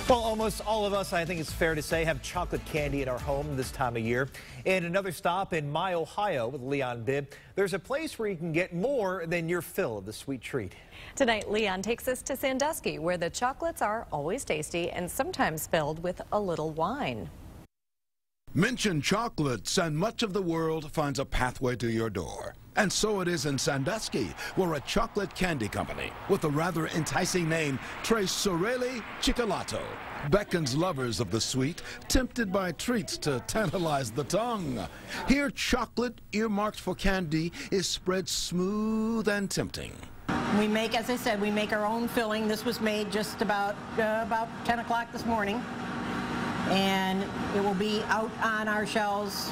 Well, almost all of us, I think it's fair to say, have chocolate candy in our home this time of year. And another stop in My Ohio with Leon Bibb. There's a place where you can get more than your fill of the sweet treat. Tonight, Leon takes us to Sandusky, where the chocolates are always tasty and sometimes filled with a little wine. Mention chocolates and much of the world finds a pathway to your door. And so it is in Sandusky, where a chocolate candy company with a rather enticing name, Tres Sorelli Cioccolato, beckons lovers of the sweet, tempted by treats to tantalize the tongue. Here, chocolate earmarked for candy is spread smooth and tempting. We make, as I said, we make our own filling. This was made just about 10 o'clock this morning. And it will be out on our shelves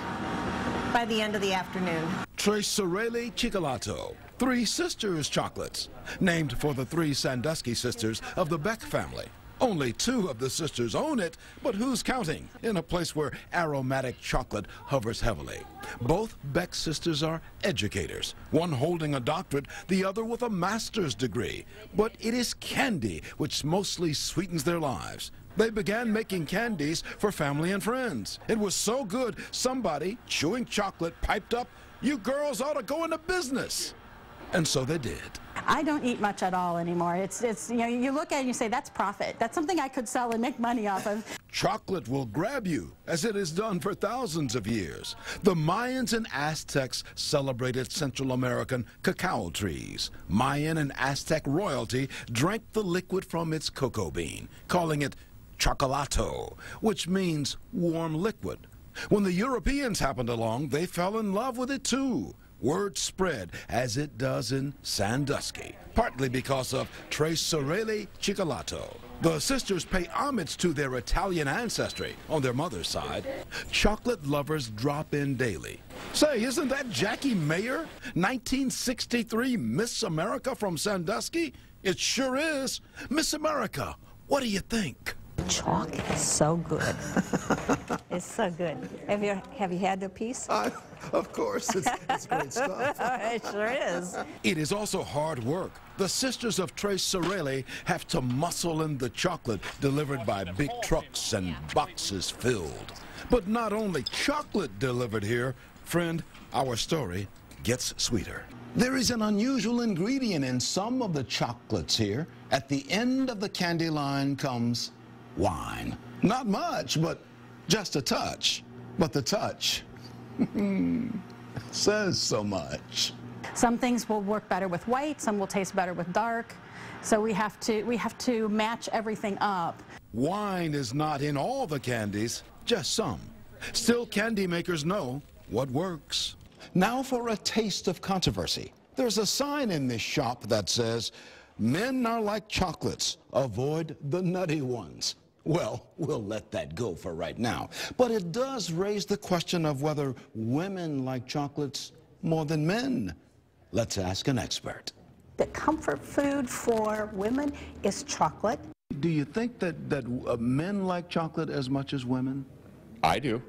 by the end of the afternoon. Tres Sorelli Cioccolato, Three Sisters chocolates, named for the three Sandusky sisters of the Beck family. Only two of the sisters own it, but who's counting in a place where aromatic chocolate hovers heavily? Both Beck sisters are educators, one holding a doctorate, the other with a master's degree. But it is candy which mostly sweetens their lives. They began making candies for family and friends. It was so good, somebody, chewing chocolate, piped up, "You girls ought to go into business." And so they did. I don't eat much at all anymore. It's you know, you look at it and you say, that's profit. That's something I could sell and make money off of. Chocolate will grab you, as it has done for thousands of years. The Mayans and Aztecs celebrated Central American cacao trees. Mayan and Aztec royalty drank the liquid from its cocoa bean, calling it chocolato, which means warm liquid. When the Europeans happened along, they fell in love with it too. Word spread, as it does in Sandusky, partly because of Tres Sorelli Cioccolato. The sisters pay homage to their Italian ancestry on their mother's side. Chocolate lovers drop in daily. Say, isn't that Jackie Mayer, 1963 Miss America from Sandusky? It sure is. Miss America, what do you think? Chalk is so good. It's so good. Have you had a piece? Of course, it's great stuff. It sure is. It is also hard work. The sisters of Tres Sorelli have to muscle in the chocolate delivered by big trucks and boxes filled. But not only chocolate delivered here, friend, our story gets sweeter. There is an unusual ingredient in some of the chocolates here. At the end of the candy line comes wine. Not much, but just a touch. But the touch says so much. Some things will work better with white, some will taste better with dark. So we have to match everything up. Wine is not in all the candies, just some. Still, candy makers know what works. Now for a taste of controversy. There's a sign in this shop that says, "Men are like chocolates, avoid the nutty ones." Well, we'll let that go for right now. But it does raise the question of whether women like chocolates more than men. Let's ask an expert. The comfort food for women is chocolate. Do you think that men like chocolate as much as women? I do.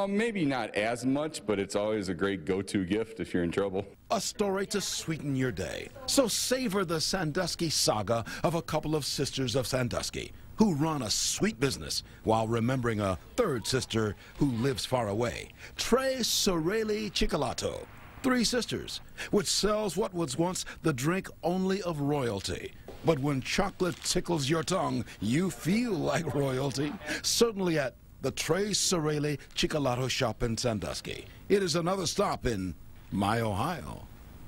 Maybe not as much, but it's always a great go-to gift if you're in trouble. A story to sweeten your day. So savor the Sandusky saga of a couple of sisters of Sandusky who run a sweet business while remembering a third sister who lives far away. Tres Sorelli Cioccolato, Three Sisters, which sells what was once the drink only of royalty. But when chocolate tickles your tongue, you feel like royalty. Certainly at the Tres Sorelli Cioccolato shop in Sandusky. It is another stop in My Ohio.